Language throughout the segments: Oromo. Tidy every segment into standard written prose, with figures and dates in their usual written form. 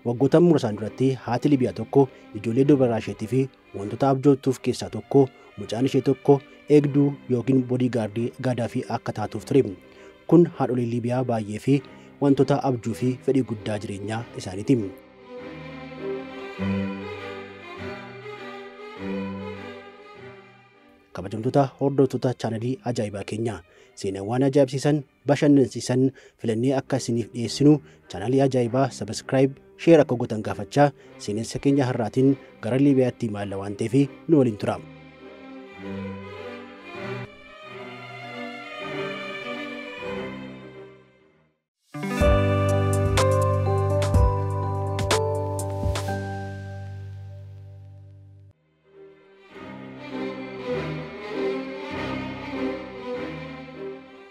Waggoota muraasaan duratti haati Liibiyaa tokko ijoollee dubaraa isheetii fi wantoota abjoottuuf keessaa tokko mucaan ishee tokko eegduu yookiin boodigaardii Gaadaafii akka taatuuf ture. Kun haadholii Liibiyaa baay'ee fi wantoota abjuu fi fedhii guddaa jireenyaa isaaniiti. Kabajamtoota hordoftoota chaanalii ajaa'ibaa keenya seenaawwan ajaa'ibsiisan bashannansiisan filannee akka isiniif dhiyeessinu chaanalii ajaa'ibaa subscribe share akka gootan gaafachaa seenessa keenya har'aatiin gara Liibiyaatti imaalla waan ta'eef nu waliin tura.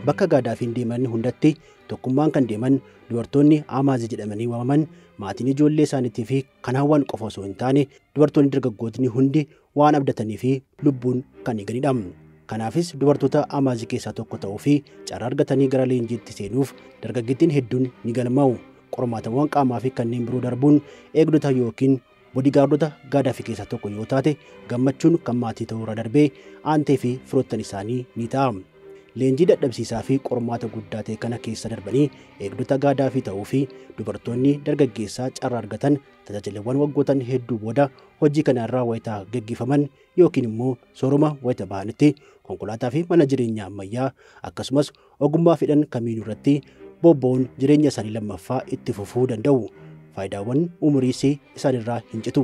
Bakka Gaadaafiin deeman hundatti tokkummaan kan deeman dubartoonni Amaazii jedhamanii waamaman maatiin ijoollee isaaniitii fi kan hawwan qofa osoo hin taane dubartoonni dargaggootni hundi waan abdatanii fi lubbuun kan eeganidha. Kanaafis dubartoota Amaazii keessaa tokko ta'uu fi carraa argatanii gara leenjiitti seenuuf dargaggeettiin hedduun ni galmaa'u. Qormaatawwan qaamaa fi kanneen biroo darbuun eegdota yookiin boodigaardota Gaadaafii keessaa tokko yoo taate gammachuun kan maatii ta'uu irra darbee aantee fi firoottan isaanii ni ta'a. Leenjii dadhabsiisaa fi qormaata guddaa ta'e kana keessa darbanii eegdota Gaadaafii ta'uu fi dubartoonni dargaggeessaa carraa argatan tajaajilawwan waggootan hedduu booda hojii kanarraa wayitaa gaggeeffaman yookiin immoo sooroma wayita bahanitti konkolaataa fi mana jireenyaa ammayyaa akkasumas ogummaa fedhan kamiinuu irratti bobba'uun jireenya isaanii lammaffaa itti fufuu danda'u. Faayidaawwan umuriis isaanirraa hin citu.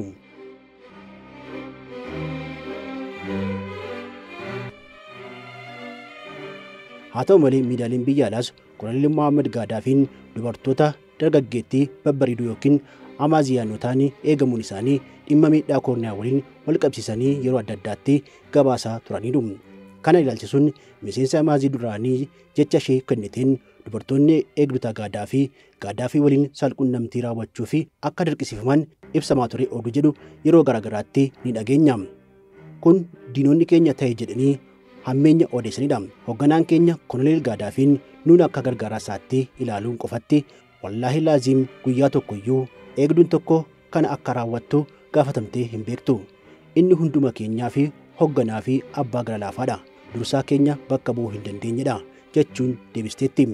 Haa ta'u malee miidiyaaleen biyya alaas Koloneel Mohaammed Gaadaafiin dubartoota dargaggeettii babbareedoo yookiin Amaaziyaanotaan eegamuun isaanii dhimma miidhaa koorniyaa waliin wal qabsiisanii yeroo adda addaatti gabaasaa turaniiru. Kana ilaalchisuun miseensa Amaazii duraanii jecha ishee kenniteen dubartoonni eegdota Gaadaafii waliin salqunnamtii raawwachuu fi akka dirqisiifaman ibsamaa ture oduu jedhu yeroo garaagaraatti ni dhageenya. Kun diinonni keenya ta'e jedhanii hammeenya odeessanidha. Hoogganaan keenya Koloneel Gaadaafiin nuun akka gargaaraa isaatti ilaaluun qofatti wallaahi laaziim guyyaa tokkoyyuu eegduun tokko kana akka raawwattu gaafatamtee hin beektu. Inni hunduma keenyaa fi hoogganaa fi abbaa gara laafaadha. Dursaa keenya bakka bu'uu hin dandeenyedha jechuun deebisteetti.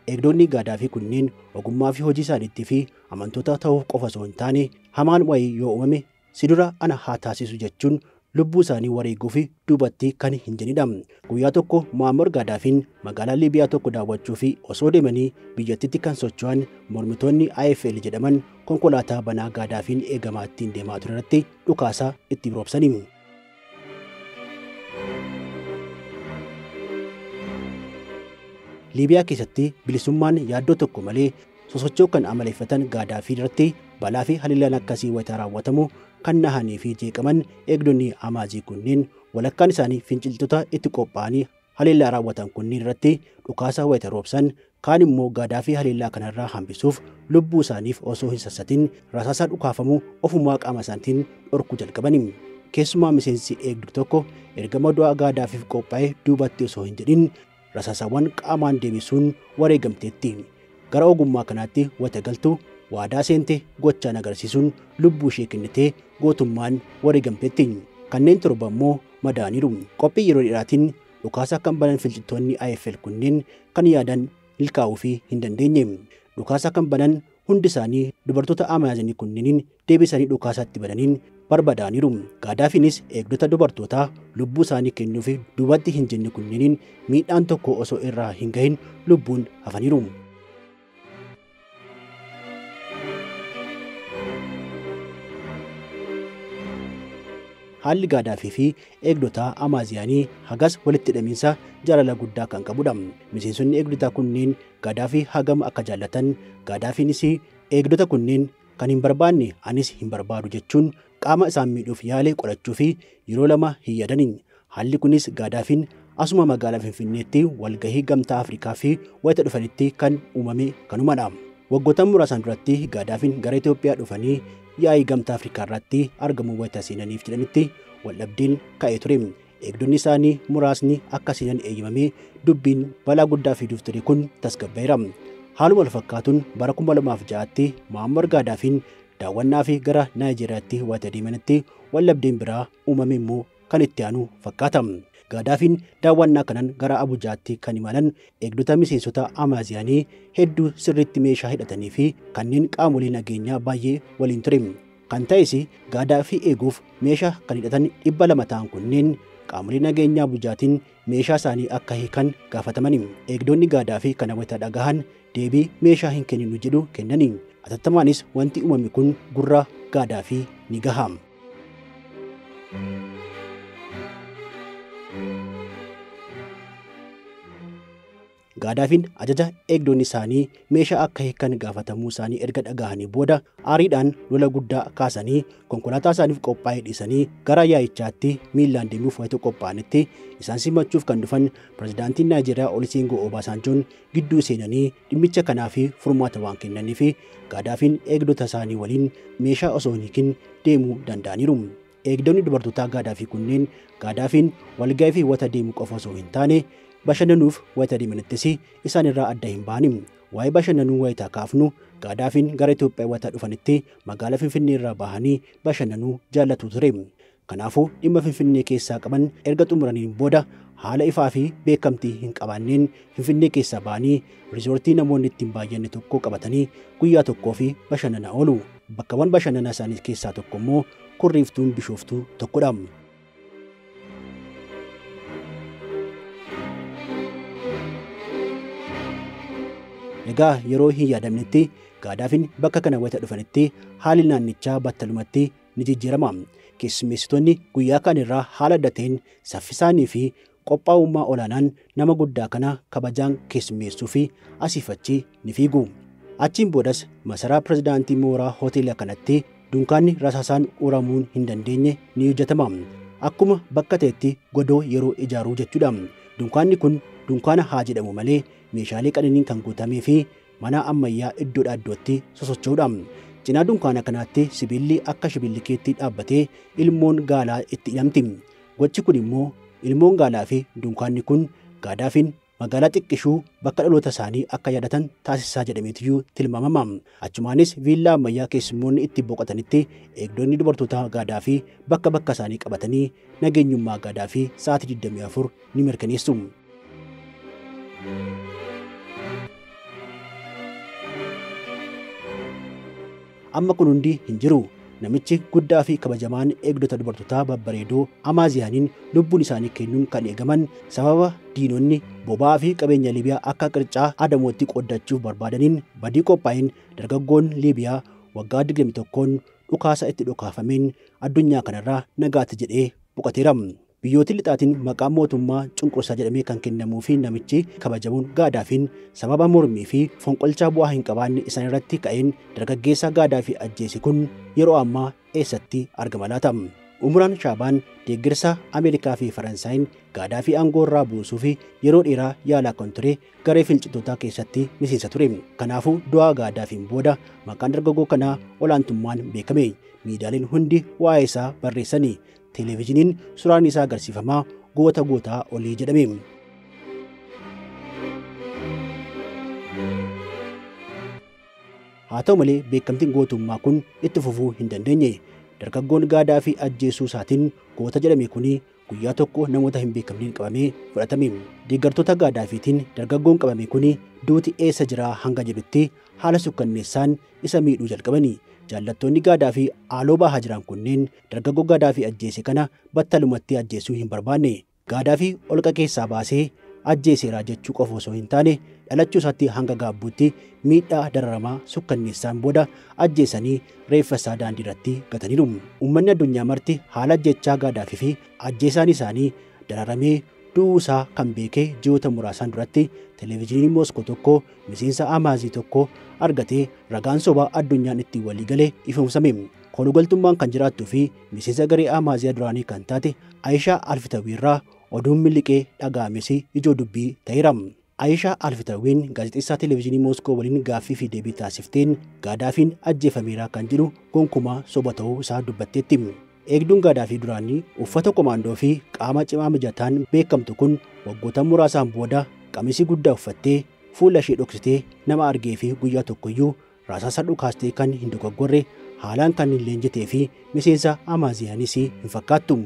Eegdonni Gaadaafii kunneen ogummaa fi hojii isaaniitti fi amantoota ta'uuf qofa osoo hin taane hamaan wayii yoo uumame si dura ana haa taasisu jechuun lubbuu isaanii wareeguu fi duubatti kan hin jennidha. Guyyaa tokko Mohaammed Gaadaafiin magaalaa Liibiyaa tokko daawwachuu fi osoo deemanii biyyattiitti kan socho'an mormitoonni IFL jedhaman konkolaataa banaa Gaadaafiin eegamaa ittiin deemaa ture irratti dhukaasa itti roobsani. Liibiyaa keessatti bilisummaan yaaddoo tokko malee sosocho'uu kan amaleeffatan Gaadaafii irratti balaa fi haliilaan akkasii wayita raawwatamu kan nahanii fi jeeqaman eegdonni Amaazii kunneen walakkaan isaanii finciltoota itti qophaa'anii haliilaa raawwatan kunneen irratti dhukaasa wayita roobsan kaan immoo Gaadaafii haliilaa kanarraa hambisuuf lubbuu isaaniif osoo hin sassatin rasaasa dhukaafamu ofumaa qaama isaaniitiin dhorkuu jalqabani. Keessumaa miseensi eegduu tokko ergama du'a Gaadaafiif qophaa'e duubatti osoo hin jedhin rasaasawwan qaamaan deebisuun wareegamteetti. Gara ogummaa kanaatti wayita galtu waadaa seente gochaan agarsiisuun lubbuu ishee kennitee gootummaan wareegamteetti. Kanneen torba immoo madaaniiru. Qophii yeroo dheeraatiin dhukaasa kan banan finciltoonni IFL kunneen kan yaadan milkaa'uu fi hin dandeenye. Dhukaasa kan banan hundi isaanii dubartoota Amaazii kunneeniin deebisanii dhukaasatti bananiin barbadaaniiru. Gaadaafiinis eegdota dubartootaa lubbuu isaanii kennuu fi duubatti hin jenne kunneeniin miidhaan tokko osoo irraa hin gahin lubbuun hafaniiru. Haalli Gaadaafii fi eegdota Amaaziyaanii hagas walitti hidhamiinsa jaalala guddaa kan qabudha. Miseensonni eegdotaa kunneen Gaadaafii hagam akka jaallatan Gaadaafiinis eegdota kunneen kan hin barbaanne anis hin barbaadu jechuun qaama isaan miidhuuf yaale qolachuu fi yeroo lama hin yaadanin. Haalli kunis Gaadaafiin asuma magaalaa Finfinneetti walgahii gamtaa Afrikaa fi wayita dhufanitti kan uumame kanumadha. Waggoota muraasan duratti Gaadaafiin gara Itoophiyaa dhufanii yaa'ii gamtaa Afrikaa irratti argamuu wayita seenaniif jedhanitti waldhabdeen ka'ee ture. Eegdonni isaanii muraasni akka seenan eeyyamamee dubbiin balaa guddaa fiduuf ture kun tasgabbaa'eera. Haaluma wal fakkaatuun bara 2006tti Mohaammed Gaadaafiin daawwannaa fi gara Naayijeriyaatti wayita deemanitti wallabdeen biraa uumame immoo kan itti aanu fakkaata. Gaadaafiin daawwannaa kanaan gara Abujaatti kan imalan eegdota miseensota Amaaziyaanii hedduu sirriitti meeshaa hidhatanii fi kanneen qaamolee nageenyaa baay'ee waliin ture. Kan ta'es Gaadaafii eeguuf meeshaa kan hidhatan 200 ta'an kunneen qaamolee nageenyaa Abujaatiin meeshaa isaanii akka hiikan gaafataman. Eegdonni Gaadaafii kana wayita dhagahan deebii meeshaa hin kenninu jedhu kennani. Atattamaanis wanti uumame kun gurra Gaadaafii ni gaha. Gaadaafiin ajaja eegdonni isaanii meeshaa akka hiikan gaafatamuu isaanii erga dhagahanii booda aariidhaan lola guddaa kaasanii konkolaataa isaaniif qophaa'ee dhiisanii gara yaa'ichaatti miillaan deemuuf wayita qophaa'anitti isaan simachuuf kan dhufan pirezidaantiin Naayijeriyaa Olusegun Obasanjoon gidduu seenanii dhimmicha kanaaf furmaata waan kennaniif Gaadaafiin eegdota isaanii waliin meeshaa osoo hin hiikin deemuu danda'aniiru. Eegdonni dubartootaa Gaadaafii kunneen Gaadaafiin walga'ii fi wayita deemuu qofa osoo hin taane bashannanuuf wayita deemanittis isaan irraa adda hin baani. Waa'ee bashannanuu wayita kaafnu Gaadaafiin gara Itoophiyaa wayita dhufanitti magaalaa Finfinnee irraa bahanii bashannanuu jaallatu ture. Kanaafuu dhimma Finfinnee keessaa qaban erga xumuraniin booda haala ifaa fi beekamtii hin qabaanneen Finfinnee keessaa bahanii riizoortii namoonni ittiin baay'anne tokko qabatanii guyyaa tokkoo fi bashannanaa oolu. Bakkawwan bashannanaa isaanii keessaa tokko immoo Kurriiftuun Bishooftuu tokkodha. Egaa yeroo hin yaadamnetti Gaadaafiin bakka kana wayita dhufanitti haalli naannichaa battalumatti ni jijjiirama. Keessummeessitoonni guyyaa kaan irraa haala adda ta'een saffisaanii fi qophaa'ummaa olaanaan nama guddaa kana kabajaan keessummeessuu fi asiif achi ni fiigu. Achiin boodas masaraa pirezidaantii mooraa hoteela kanatti dunkaanni rasaasaan uramuun hin dandeenye ni hojjetama. Akkuma bakka ta'etti godoo yeroo ijaaruu jechuudha. Dunkaanni kun dunkaana haa jedhamu malee meeshaalee qananiin kan guutamee fi mana ammayyaa iddoodhaa iddootti sosocho'uudha. Cinaa dunkaana kanaatti sibiilli akka shibilliikeetti dhaabbatee ilmoon gaalaa itti hidhamti. Gochi kun immoo ilmoon gaalaa fi dunkaanni kun Gaadaafiin magaalaa xiqqishuu bakka dhaloota isaanii akka yaadatan taasisaa jedhameetiyyuu tilmaamama. Achumaanis viillaa ammayyaa keessummoonni itti boqotanitti eegdonni dubartoota Gaadaafii bakka bakka isaanii qabatanii nageenyummaa Gaadaafii sa'aatii 24 ni mirkaneessu. Amma kun hundi hin jiru. Namichi guddaa fi kabajamaan eegdota dubartootaa babbareedoo Amaaziyaaniin lubbuun isaanii kennuun kan eegaman sababa diinonni boba'aa fi qabeenya Liibiyaa akka qircaa adamootti qoodachuuf barbaadaniin badii qophaa'een dargaggoon Liibiyaa waggaa 21 dhukaasa itti dhukaafameen addunyaa kanarraa nagaatti jedhee boqoteera. Biyyooti lixaatiin maqaa mootummaa cunqursaa jedhamee kan kennamuu fi namichi kabajamuun Gaadaafiin sababa mormii fi fonqolchaa bu'aa hin qabaanne isaan irratti ka'een dargaggeessa Gaadaafii ajjeese kun yeroo ammaa eessatti argama laata? Umraan Shaabaan deeggarsa Ameerikaa fi Faransaayinn Gaadaafii aangoo irraa buusuu fi yeroo dheeraa yaalaa kan ture garee finciltootaa keessatti miseensa ture. Kanaafuu du'aa Gaadaafiin booda maqaan dargaggoo kanaa olaantummaan beekame. Miidiyaaleen hundi waa'ee isaa barreessanii. Televezyiiniin suuraan isaa agarsiifamaa gootaa olii jedhame. Haa ta'u malee beekamtiin gootummaa kun itti fufuu hin dandeenye. Dargaggoon Gaadaafii ajjeesuu isaatiin goota jedhame kun guyyaa tokko namoota hin beekamneen qabamee fudhatame. Deeggartoota Gaadaafiitiin dargaggoon qabame kun duuti eessa jira hanga jedhutti haala sukkanneessaan isa miidhuu jalqabani. Jaallattoonni Gaadaafii haaloo bahaa jiran kunneen dargaggoo Gaadaafii ajjeese kana battalumatti ajjeesuu hin barbaanne. Gaadaafii holqa keessaa baasee ajjeeseera jechuu qofa osoo hin taane dhalachuu isaatti hanga gaabbuutti miidhaa dararamaa sukkanneessaan booda ajjeesanii reeffa isaa daandii irratti gataniiru. Uummanni addunyaa marti haala ajjechaa Gaadaafii fi ajjeesaan isaanii dararamee du'uu isaa kan beekee ji'oota muraasaan duratti televezyiiniin Mooskoo tokko miseensa Amaazii tokko argatee ragaan sobaa addunyaan ittiin walii galee ifoomsame. Kolugaltummaan kan jiraattuu fi miseensa garee Amaaziyaa duraanii kan taate Aayishaa Alfitawiirraa oduun miliqee dhaga'ames ijoo dubbii ta'eera. Aayishaa Alfitawiin gaazexeessaa televezyiinii Mooskoo waliin gaaffii fi deebii taasifteen Gaadaafiin ajjeefameera kan jedhu gonkumaa soba ta'uu isaa dubbatteetti. Eegduun Gaadaafii duraanii uffata komaandoo fi qaama cimaa mijataan beekamtu kun waggoota muraasaan booda qamisii guddaa uffattee fuula ishee dhoksitee nama argee fi guyyaa tokkoyyuu rasaasa dhukaastee kan hin dogoggorre haalaan kan hin leenjitee fi miseensa Amaaziyaanis hin fakkaattu.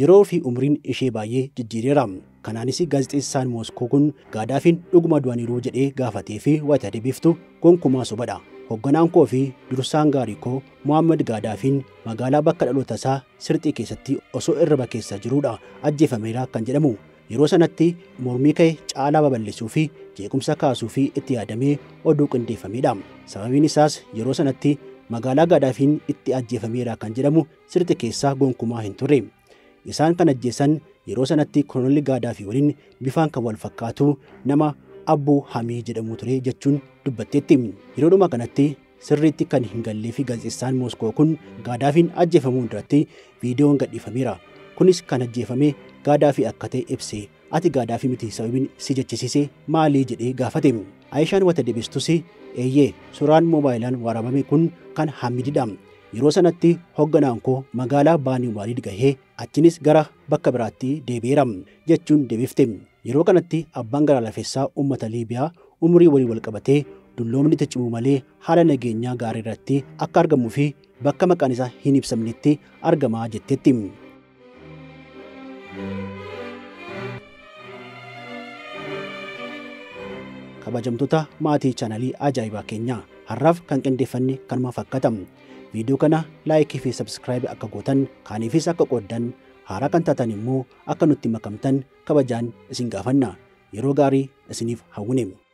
Yeroo fi umriin ishee baay'ee jijjiireera. Kanaanis gaazexeessaan Mooskoo kun Gaadaafiin dhuguma du'aniiru jedhee gaafatee fi wayita deebiftu gonkumaa sobadha. Hoogganaan koo fi dursaan gaarii koo Muhammad Gaadaafiin magaalaa bakka dhaloota isaa Sirxii keessatti osoo irriba keessa jiruudha ajjeefameera kan jedhamu. Yeroo sanatti mormii ka'e caalaa babal'isuu fi jeequmsa kaasuu fi itti yaadamee oduu qindeeffameedha. Sababiin isaas yeroo sanatti magaalaa Gaadaafiin itti ajjeefameera kan jedhamu Sirxii keessaa gonkumaa hin turre. Isaan kan ajjeesan yeroo sanatti Kolonel Gaadaafii waliin bifaan kan wal fakkaatu nama Abbuu Hamii jedhamu ture jechuun dubbatteetti. Yeroodhuma kanatti sirriitti kan hin gallee fi gaazexeessaan Mooskoo kun Gaadaafiin ajjeefamuun duratti viidiyoon gadhiifameera. Kunis kan ajjeefame Gaadaafii akka ta'e ibse. Ati Gaadaafii miti sababiin si jechisiise maalii jedhee gaafate. Aayishaan wata deebistus eeyyee suuraan moobaayilaan waraabame kun kan Hamididha. Yeroo sanatti hoogganaan koo magaalaa Baanii Waliid gahee achinis gara bakka biraatti deebi'eera jechuun deebifte. Yeroo kanatti abbaan garaa lafeessaa uummata Liibiyaa umurii walii wal qabatee dulloomni itti cimu malee haala nageenyaa gaarii irratti akka argamuu fi bakka maqaan isaa hin ibsamnetti argamaa jetteetti. Kabajamtoota maatii chaanalii ajaa'ibaa keenyaa har'aaf kan qindeeffanne kanuma fakkaata. Viidiyoo kana laayikii fi sabskiraayib akka gootan kaaniifis akka qooddan haaraa kan taatan immoo akka nutti makamtan kabajaan isin gaafanna. Yeroo gaarii isiniif hawwina.